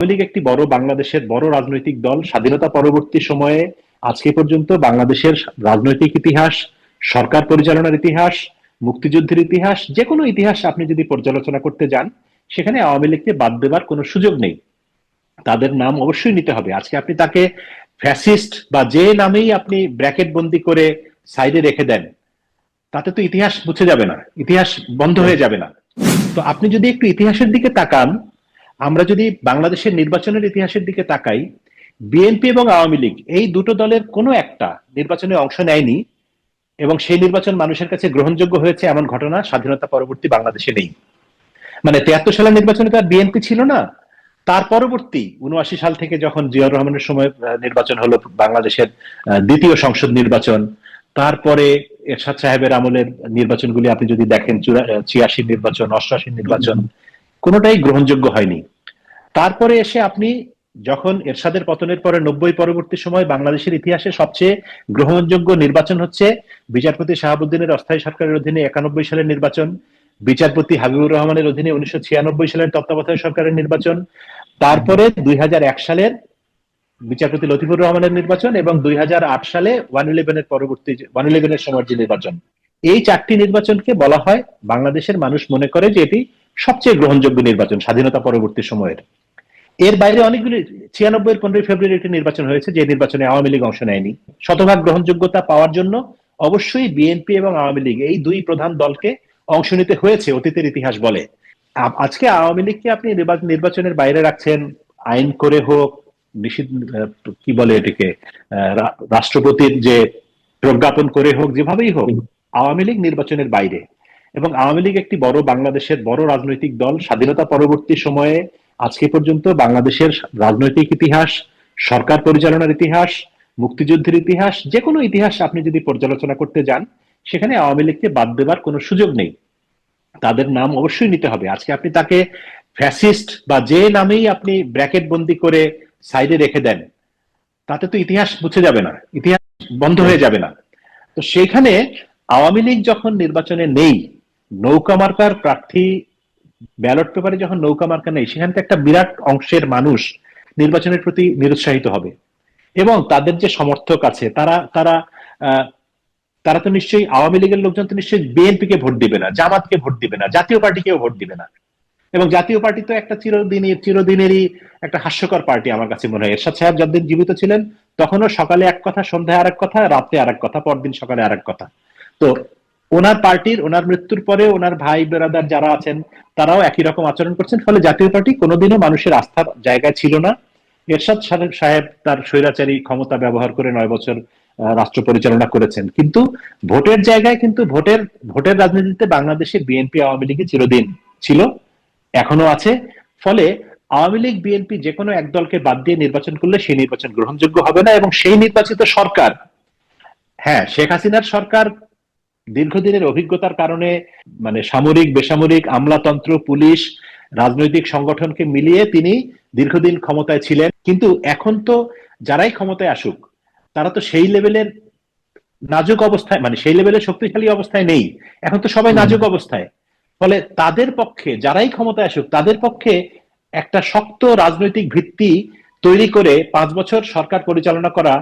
আওয়ামী লীগ একটি বাংলাদেশের বড় রাজনৈতিক দল। স্বাধীনতা পরবর্তী সময়ে আজকে পর্যন্ত বাংলাদেশের রাজনৈতিক ইতিহাস, সরকার পরিচালনার ইতিহাস, মুক্তিযুদ্ধের ইতিহাস, যে কোনো ইতিহাস আপনি যদি পর্যালোচনা করতে যান, সেখানে আওয়ামী লীগকে বাদ দেবার কোনো সুযোগ নেই। তাদের নাম অবশ্যই নিতে হবে। আজকে আপনি তাকে ফ্যাসিস্ট বা যে নামেই আপনি ব্র্যাকেট বন্দি করে সাইডে রেখে দেন, তাতে তো ইতিহাস মুছে যাবে না, ইতিহাস বন্ধ হয়ে যাবে না। তো আপনি যদি একটু ইতিহাসের দিকে তাকান, আমরা যদি বাংলাদেশের নির্বাচনের ইতিহাসের দিকে তাকাই, বিএনপি এবং আওয়ামী লীগ এই দুটো দলের কোনো একটা নির্বাচনে অংশ নেয়নি, এবং সেই নির্বাচন মানুষের কাছে গ্রহণযোগ্য হয়েছে এমন ঘটনা স্বাধীনতা পরবর্তী বাংলাদেশে নেই। মানে 73 সালের নির্বাচনে তো আর বিএনপি ছিল না। তার পরবর্তী 79 সাল থেকে যখন জিয়াউর রহমানের সময় নির্বাচন হলো, বাংলাদেশের দ্বিতীয় সংসদ নির্বাচন, তারপরে এরশাদ সাহেবের আমলের নির্বাচনগুলি আপনি যদি দেখেন, 86 নির্বাচন, 88 নির্বাচন, কোনোটাই গ্রহণযোগ্য হয়নি। তারপরে এসে আপনি যখন এরশাদের পতনের পরে 90 পরবর্তী সময় বাংলাদেশের ইতিহাসে সবচেয়ে গ্রহণযোগ্য নির্বাচন হচ্ছে বিচারপতি শাহাবুদ্দিনের অস্থায়ী সরকারের অধীনে 91 সালের নির্বাচন, বিচারপতি হাবিবুর রহমানের অধীনে 1996 সালের তত্ত্বাবধায়ক সরকারের নির্বাচন, তারপরে 2001 সালের বিচারপতি লতিফুর রহমানের নির্বাচন, এবং 2008 সালে 111 সময়ের যে নির্বাচন। এই চারটি নির্বাচনকে বলা হয়, বাংলাদেশের মানুষ মনে করে যে এটি সবচেয়ে গ্রহণযোগ্য নির্বাচন স্বাধীনতা পরবর্তী সময়ের। এর বাইরে অনেকগুলি, 96 15 ফেব্রুয়ারি একটি নির্বাচন হয়েছে, যে নির্বাচনে আওয়ামী লীগ অংশ নেয়নি। শতভাগ গ্রহণযোগ্যতা পাওয়ার জন্য অবশ্যই বিএনপি এবং আওয়ামী লীগ এই দুই প্রধান দলকে অংশ নিতে হয়েছে, অতীতের ইতিহাস বলে। আজকে আওয়ামী লীগকে আপনি নির্বাচনের বাইরে রাখছেন, আইন করে হোক, নিষিদ্ধ, কি বলে এটিকে, রাষ্ট্রপতির যে প্রজ্ঞাপন করে হোক, যেভাবেই হোক, আওয়ামী লীগ নির্বাচনের বাইরে। এবং আওয়ামী লীগ একটি বাংলাদেশের বড় রাজনৈতিক দল। স্বাধীনতা পরবর্তী সময়ে আজকে পর্যন্ত বাংলাদেশের রাজনৈতিক ইতিহাস, সরকার পরিচালনার ইতিহাস, মুক্তিযুদ্ধের ইতিহাস, যে কোনো ইতিহাস আপনি যদি পর্যালোচনা করতে যান, সেখানে আওয়ামী লীগকে বাদ দেবার কোনো সুযোগ নেই। তাদের নাম অবশ্যই নিতে হবে। আজকে আপনি তাকে ফ্যাসিস্ট বা যে নামেই আপনি ব্র্যাকেট বন্দি করে সাইডে রেখে দেন, তাতে তো ইতিহাস মুছে যাবে না, ইতিহাস বন্ধ হয়ে যাবে না। তো সেখানে আওয়ামী লীগ যখন নির্বাচনে নেই, নৌকা মার্কার প্রার্থী, ব্যালট পেপারে যখন নৌকা মার্কা নেই, সেখানে একটা বিরাট অংশের মানুষ নির্বাচনের প্রতি নিরুৎসাহিত হবে। এবং তাদের যে সমর্থক আছে, তারা তারা তারা তো নিশ্চয়ই, আওয়ামী লীগের লোকজন তো নিশ্চয়ই বিএনপি কে ভোট দিবে না, জামাতকে ভোট দিবে না, জাতীয় পার্টিকেও ভোট দিবে না। এবং জাতীয় পার্টি তো একটা চিরদিনেরই একটা হাস্যকর পার্টি আমার কাছে মনে হয়। এরশাদ সাহেব যতদিন জীবিত ছিলেন, তখনও সকালে এক কথা, সন্ধ্যায় আরেক কথা, রাতে আরেক কথা, পরদিন সকালে আরেক কথা। তো ওনার পার্টির, ওনার মৃত্যুর পরে ওনার ভাই বেরাদার যারা আছেন, তারাও একই রকম আচরণ করছেন। ফলে জাতীয় পার্টি কোনোদিনও মানুষের আস্থার জায়গায় ছিল না। এরশাদ সাহেব তার স্বৈরাচারী ক্ষমতা ব্যবহার করে 9 বছর রাষ্ট্র পরিচালনা করেছেন, কিন্তু ভোটের জায়গায়, কিন্তু ভোটের রাজনীতিতে বাংলাদেশে বিএনপি আওয়ামী লীগ চিরদিন ছিল, এখনো আছে। ফলে আওয়ামী লীগ বিএনপি যে কোনো এক দলকে বাদ দিয়ে নির্বাচন করলে সেই নির্বাচন গ্রহণযোগ্য হবে না। এবং সেই নির্বাচিত সরকার, হ্যাঁ, শেখ হাসিনার সরকার দীর্ঘদিনের অভিজ্ঞতার কারণে, মানে সামরিক, বেসামরিক, আমলাতন্ত্র, পুলিশ, রাজনৈতিক সংগঠনকে মিলিয়ে তিনি দীর্ঘদিন ক্ষমতায় ছিলেন। কিন্তু এখন তো যারাই ক্ষমতায় আসুক, তারা তো সেই লেভেলের নাজুক অবস্থায়, মানে সেই লেভেলের শক্তিশালী অবস্থায় নেই। এখন তো সবাই নাজুক অবস্থায়। ফলে তাদের পক্ষে, যারাই ক্ষমতায় আসুক, তাদের পক্ষে একটা শক্ত রাজনৈতিক ভিত্তি তৈরি করে 5 বছর সরকার পরিচালনা করা,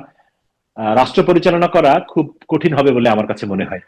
রাষ্ট্র পরিচালনা করা খুব কঠিন হবে বলে আমার কাছে মনে হয়।